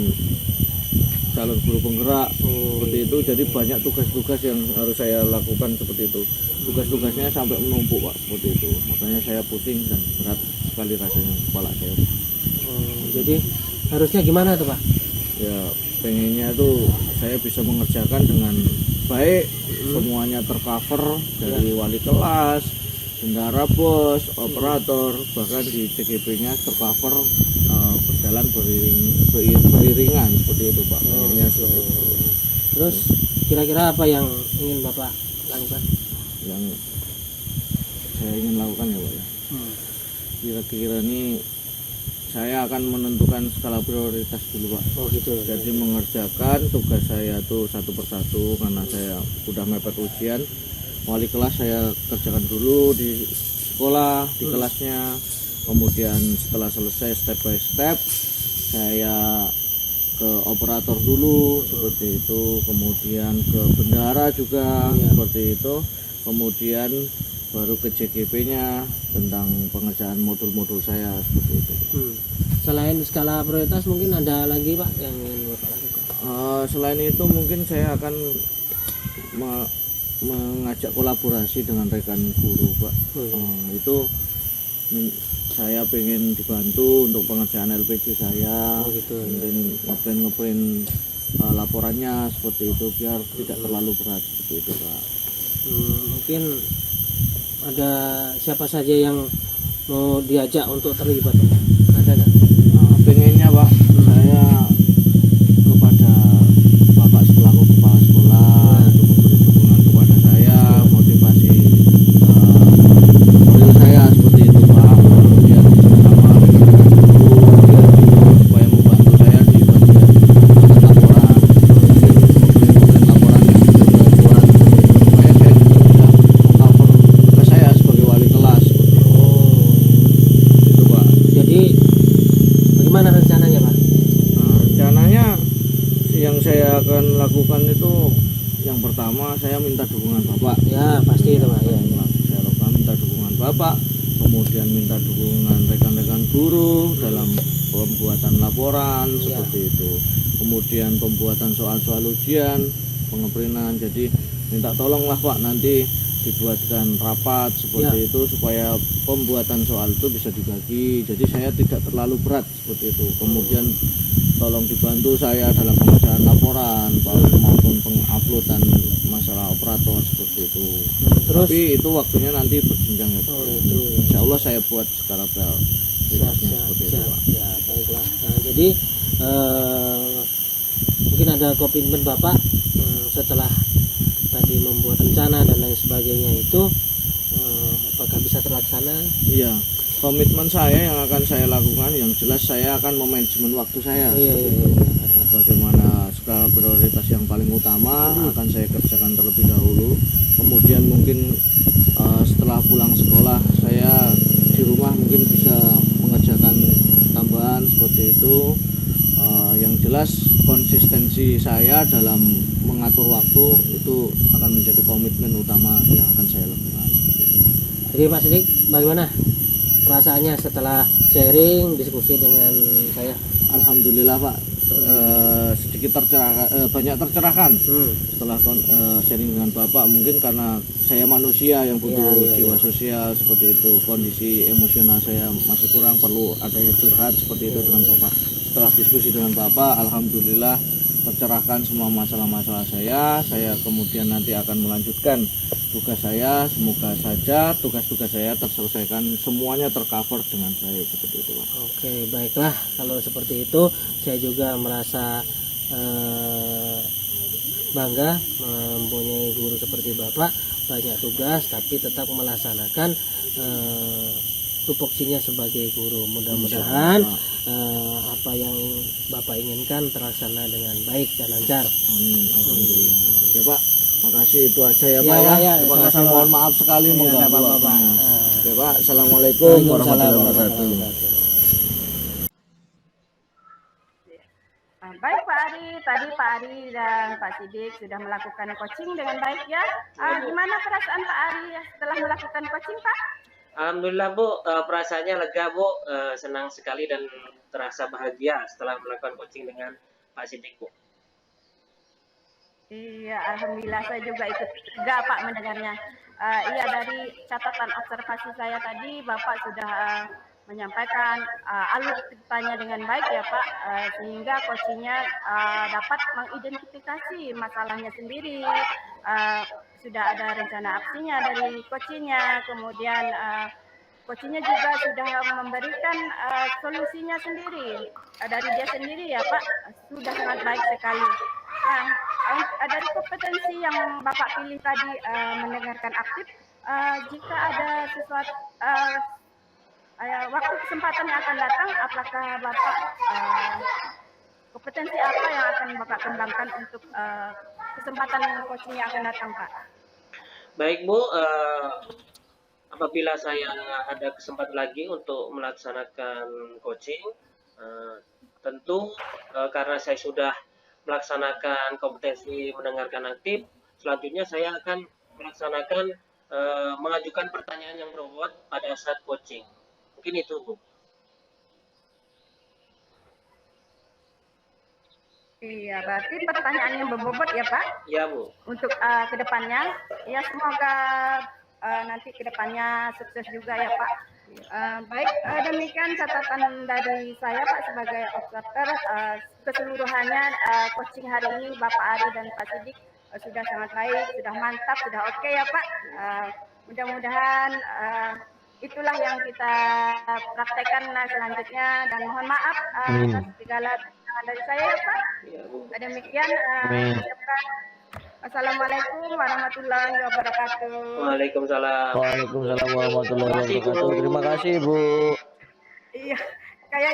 calon guru penggerak seperti itu, jadi banyak tugas-tugas yang harus saya lakukan seperti itu. Tugas-tugasnya sampai menumpuk Pak seperti itu, makanya saya pusing dan berat sekali rasanya kepala saya. Jadi harusnya gimana tuh Pak? Ya pengennya tuh saya bisa mengerjakan dengan baik, semuanya tercover dari wali kelas, bendahara bos, operator, bahkan di CGP-nya tercover, berjalan beriringan seperti itu Pak. Pengennya seperti itu. Terus kira-kira apa yang ingin Bapak lakukan? Yang saya ingin lakukan ya Pak ya. Kira-kira ini saya akan menentukan skala prioritas dulu Pak. Oh gitu. Jadi mengerjakan tugas saya tuh satu persatu, karena saya udah mepet ujian. Wali kelas saya kerjakan dulu di sekolah, di kelasnya. Kemudian setelah selesai step by step saya ke operator dulu seperti itu, kemudian ke bendahara juga seperti itu, kemudian baru ke CGP-nya tentang pengerjaan modul-modul saya seperti itu. Selain skala prioritas mungkin ada lagi Pak yang ingin Bapak lakukan? Selain itu mungkin saya akan mengajak kolaborasi dengan rekan guru Pak. Itu saya pengen dibantu untuk pengerjaan LPG saya, ngeprint laporannya seperti itu biar tidak terlalu berat seperti itu Pak. Mungkin ada siapa saja yang mau diajak untuk terlibat Pak? Ada nggak? Pengennya Pak, saya kepada Bapak selaku kepala sekolah untuk memberi dukungan kepada saya, motivasi moral saya seperti itu Pak. Kemudian bersama dengan guru supaya membantu saya di bagian laporan, kemudian laporan yang sudah buat supaya saya juga bisa cover tugas saya sebagai wali kelas seperti itu Pak. Jadi bagaimana rencananya Pak? Rencananya yang saya akan lakukan itu yang pertama saya minta dukungan Bapak. Ya pasti itu Pak. Ya. Saya lakukan minta dukungan Bapak, kemudian minta dukungan rekan-rekan guru dalam pembuatan laporan seperti itu, kemudian pembuatan soal-soal ujian, pengeprintan. Jadi minta tolonglah Pak nanti dibuatkan rapat seperti itu supaya pembuatan soal itu bisa dibagi, jadi saya tidak terlalu berat seperti itu. Kemudian tolong dibantu saya dalam pengerjaan laporan maupun penguploadan masalah operator seperti itu. Terus Tapi itu waktunya nanti berjenjang ya Pak. Insya Allah saya buat skala prioritasnya seperti itu Pak. Ya baiklah. Nah, jadi mungkin ada komitmen Bapak setelah tadi membuat rencana dan lain sebagainya itu, apakah bisa terlaksana? Iya, komitmen saya yang akan saya lakukan, yang jelas saya akan memanajemen waktu saya. Bagaimana skala prioritas yang paling utama akan saya kerjakan terlebih dahulu. Kemudian mungkin setelah pulang sekolah saya di rumah mungkin bisa mengerjakan tambahan seperti itu. Yang jelas konsistensi saya dalam mengatur waktu itu akan menjadi komitmen utama yang akan saya lakukan. Jadi Pak Sidik, bagaimana perasaannya setelah sharing diskusi dengan saya? Alhamdulillah Pak, sedikit banyak tercerahkan setelah sharing dengan Bapak. Mungkin karena saya manusia yang butuh jiwa sosial seperti itu, kondisi emosional saya masih kurang, perlu adanya curhat seperti itu dengan Bapak. Setelah diskusi dengan Bapak, alhamdulillah tercerahkan semua masalah-masalah saya kemudian nanti akan melanjutkan tugas saya. Semoga saja tugas-tugas saya terselesaikan, semuanya tercover dengan baik seperti itu Pak. Oke, baiklah kalau seperti itu. Saya juga merasa bangga mempunyai guru seperti Bapak, banyak tugas tapi tetap melaksanakan tupoksinya sebagai guru. Mudah-mudahan Insya apa yang Bapak inginkan terlaksana dengan baik dan lancar. Amin, alhamdulillah. Oke Pak, makasih itu aja ya Pak Ya, ya. ya, Terima kasih, sama-sama. mohon maaf sekali Ya, mengganggu nggak apa-apa, Pak. waktunya. Nah. Oke Pak, assalamualaikum warahmatullahi wabarakatuh. Baik Pak Ari, tadi Pak Ari dan Pak Sidik sudah melakukan coaching dengan baik ya. Gimana perasaan Pak Ari setelah melakukan coaching Pak? Alhamdulillah Bu, perasaannya lega Bu, senang sekali dan terasa bahagia setelah melakukan coaching dengan Pak Sidik Bu. Iya, alhamdulillah saya juga ikut lega Pak mendengarnya. Iya, dari catatan observasi saya tadi Bapak sudah menyampaikan alur ceritanya dengan baik ya Pak, sehingga coachingnya dapat mengidentifikasi masalahnya sendiri. Sudah ada rencana aksinya dari coachingnya, kemudian coachingnya juga sudah memberikan solusinya sendiri dari dia sendiri ya Pak, sudah sangat baik sekali. Nah, dari kompetensi yang Bapak pilih tadi mendengarkan aktif, jika ada sesuatu waktu kesempatan yang akan datang, apakah Bapak kompetensi apa yang akan Bapak kembangkan untuk kesempatan coaching yang akan datang Pak? Baik Bu, apabila saya ada kesempatan lagi untuk melaksanakan coaching, tentu karena saya sudah melaksanakan kompetensi mendengarkan aktif, selanjutnya saya akan melaksanakan mengajukan pertanyaan yang berbobot pada saat coaching. Mungkin itu Bu. Iya, berarti pertanyaan yang berbobot ya Pak Ya Bu. untuk kedepannya. Ya semoga nanti kedepannya sukses juga ya Pak. Baik, demikian catatan dari saya Pak sebagai observer. Keseluruhannya coaching hari ini Bapak Ari dan Pak Sidik sudah sangat baik, sudah mantap, sudah oke ya Pak. Mudah-mudahan itulah yang kita praktekkan selanjutnya, dan mohon maaf atas segala kesalahan dari saya ya Pak. Demikian Assalamualaikum warahmatullahi wabarakatuh. Waalaikumsalam. Waalaikumsalam warahmatullahi wabarakatuh. Terima kasih Bu. Iya, kayaknya